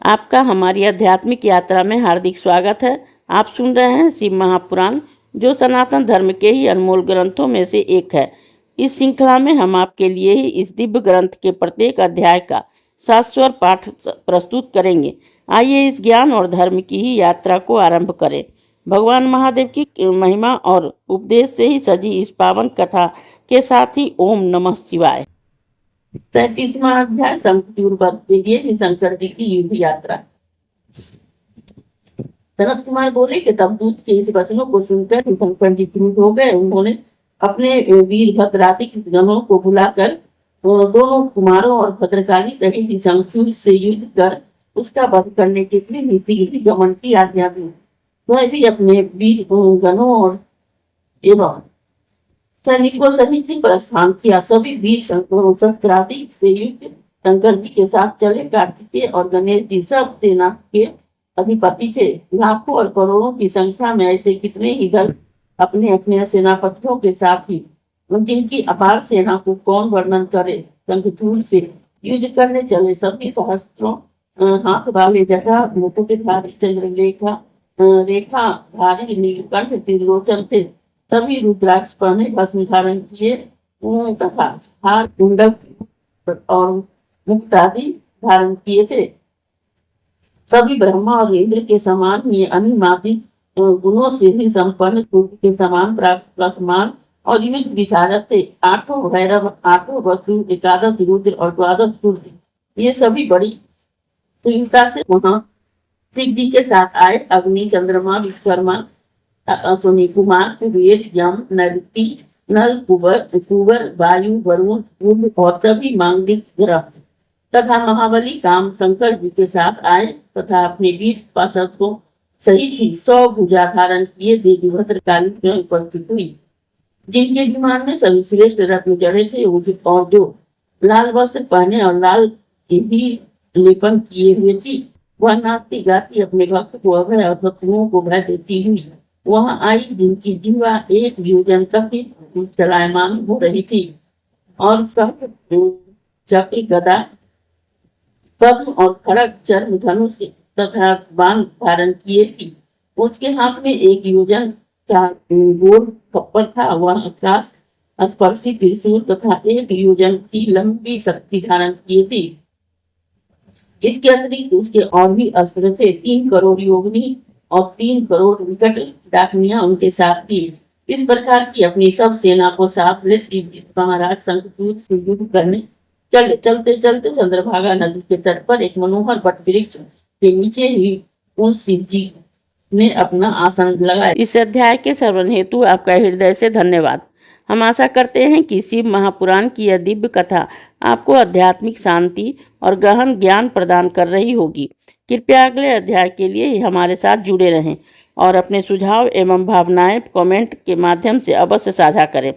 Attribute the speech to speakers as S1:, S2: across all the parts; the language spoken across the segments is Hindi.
S1: आपका हमारी आध्यात्मिक यात्रा में हार्दिक स्वागत है। आप सुन रहे हैं शिव महापुराण, जो सनातन धर्म के ही अनमोल ग्रंथों में से एक है। इस श्रृंखला में हम आपके लिए ही इस दिव्य ग्रंथ के प्रत्येक अध्याय का शाश्वत पाठ प्रस्तुत करेंगे। आइए इस ज्ञान और धर्म की ही यात्रा को आरंभ करें। भगवान महादेव की महिमा और उपदेश से ही सजी इस पावन कथा के साथ ही ओम नमः शिवाय। 37वां अध्याय शंखचूड़ वध के लिए शंकर जी की युद्ध यात्रा। सनत कुमार बोले कि तब दूत के इस वचनों को सुनकर शंकर जी क्रुद्ध हो गए। उन्होंने अपने वीर भद्राधिक गणों को बुलाकर दोनों कुमारों और भद्रकाली सहित शंखचूड़ से युद्ध कर उसका वध करने के लिए नीति गमन की आज्ञा दी। वह भी अपने वीर गणों और एवं सैनिकों सहित ही प्रस्थान किया। सभी वीर शस्त्रादि से युक्त शंकर जी के साथ चले। कार्तिकेय और गणेश जी सब सेना के अधिपति थे। लाखों और करोड़ों की संख्या में ऐसे कितने ही दल अपने अपने सेनापतियों के साथ ही, जिनकी अपार सेना को कौन वर्णन करे, शंखचूड़ से युद्ध करने चले। सभी सहस्त्रों हाथ वाले जटा मुकुटधारी चंद्रलेखा रेखा धारी नीलकंठ त्रिलोचन थे। सभी रुद्राक्ष पहने भस्म धारण किए तथा हार कुंडल और मुक्तादि धारण किए थे। सभी ब्रह्मा और इंद्र के समान ही अनिमादि गुणों से ही संपन्न सूर्य के समान प्रसमान और युद्ध विशारद थे। 8 भैरव, 8 वसु, 11 रुद्र और 12 सूर्य, ये सभी बड़ी तीव्रता से वहां शिव जी के साथ आए। अग्नि, चंद्रमा, विश्वकर्मा, अश्विनी कुमार, कुबेर, यम, नरती, नल, कुबर, वायु, वरुण, सूर्य और सभी मांगलिक ग्रह तथा महाबली काम शंकर जी के साथ आए तथा अपने वीर पार्षदों सहित ही 100 भुजा धारण किए देवी भद्रकाली में उपस्थित हुई, जिनके विमान में सभी श्रेष्ठ रत्न जड़े थे और जो लाल वस्त्र पहने और लाल ही लेपन किए हुए थी। वह नाचती गाती अपने भक्त को अभय और शत्रुओं को भय देती हुई वहां आई, जिनकी जीवा 1 योजन तक ही चलायमान हो रही थी और सब चक्र, गदा, पद्म और खड़ग, चर्म, धनुष तथा बाण धारण किए थी। उसके हाथ में 1 योजन का गोल खप्पर था। वह आकाश स्पर्शी त्रिशूल तथा 1 योजन की लंबी शक्ति धारण किए थी। इसके अतिरिक्त उसके और भी अस्त्र थे। 3 करोड़ योगिनी और 3 करोड़ विकट डाकनियां उनके साथ थी। इस प्रकार की अपनी सब सेना को साथ ले शिव जी महाराज शंखचूड़ से युद्ध करने चलते चलते चंद्रभागा नदी के तट पर एक मनोहर वट वृक्ष के नीचे ही उन शिव जी ने अपना आसन लगाया। इस अध्याय के श्रवण हेतु आपका हृदय से धन्यवाद। हम आशा करते हैं कि शिव महापुराण की यह दिव्य कथा आपको आध्यात्मिक शांति और गहन ज्ञान प्रदान कर रही होगी। कृपया अगले अध्याय के लिए हमारे साथ जुड़े रहें और अपने सुझाव एवं भावनाएं कमेंट के माध्यम से अवश्य साझा करें।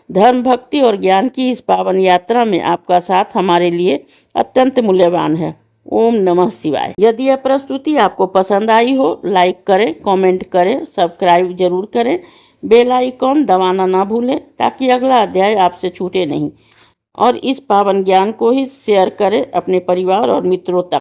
S1: धर्म, भक्ति और ज्ञान की इस पावन यात्रा में आपका साथ हमारे लिए अत्यंत मूल्यवान है। ओम नमः शिवाय। यदि यह प्रस्तुति आपको पसंद आई हो, लाइक करें, कमेंट करें, सब्सक्राइब जरूर करें, बेल आइकॉन दबाना ना भूलें ताकि अगला अध्याय आपसे छूटे नहीं। और इस पावन ज्ञान को ही शेयर करें अपने परिवार और मित्रों तक।